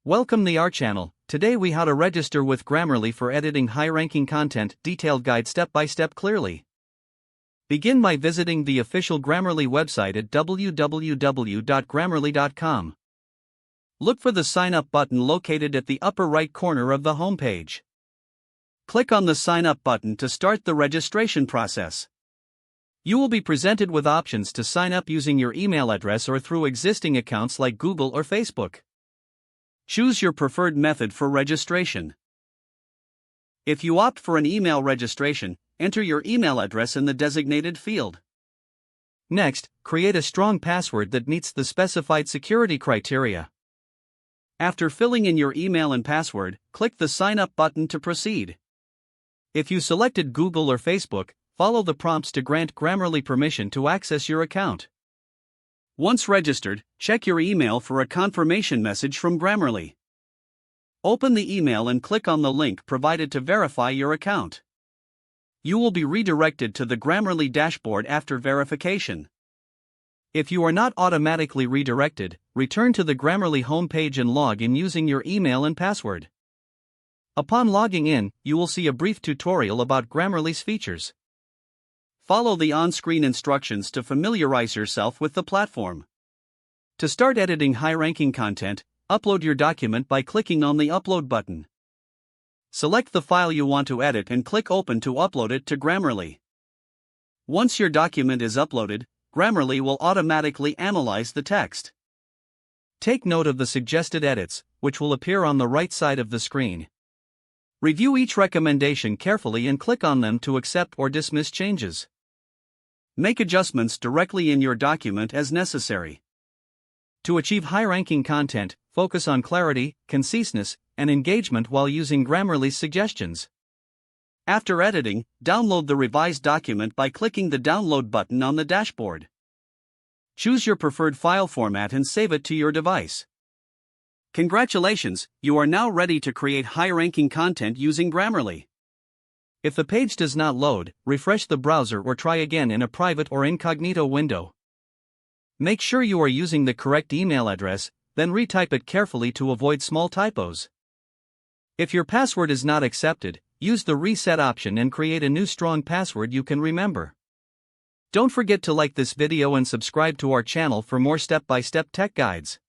Welcome to our channel. Today we how to register with Grammarly for editing high-ranking content, detailed guide step-by-step clearly. Begin by visiting the official Grammarly website at www.grammarly.com. Look for the Sign Up button located at the upper right corner of the homepage. Click on the Sign Up button to start the registration process. You will be presented with options to sign up using your email address or through existing accounts like Google or Facebook. Choose your preferred method for registration. If you opt for an email registration, enter your email address in the designated field. Next, create a strong password that meets the specified security criteria. After filling in your email and password, click the Sign Up button to proceed. If you selected Google or Facebook, follow the prompts to grant Grammarly permission to access your account. Once registered, check your email for a confirmation message from Grammarly. Open the email and click on the link provided to verify your account. You will be redirected to the Grammarly dashboard after verification. If you are not automatically redirected, return to the Grammarly homepage and log in using your email and password. Upon logging in, you will see a brief tutorial about Grammarly's features. Follow the on-screen instructions to familiarize yourself with the platform. To start editing high-ranking content, upload your document by clicking on the Upload button. Select the file you want to edit and click Open to upload it to Grammarly. Once your document is uploaded, Grammarly will automatically analyze the text. Take note of the suggested edits, which will appear on the right side of the screen. Review each recommendation carefully and click on them to accept or dismiss changes. Make adjustments directly in your document as necessary. To achieve high-ranking content, focus on clarity, conciseness, and engagement while using Grammarly's suggestions. After editing, download the revised document by clicking the Download button on the dashboard. Choose your preferred file format and save it to your device. Congratulations, you are now ready to create high-ranking content using Grammarly. If the page does not load, refresh the browser or try again in a private or incognito window. Make sure you are using the correct email address, then retype it carefully to avoid small typos. If your password is not accepted, use the reset option and create a new strong password you can remember. Don't forget to like this video and subscribe to our channel for more step-by-step tech guides.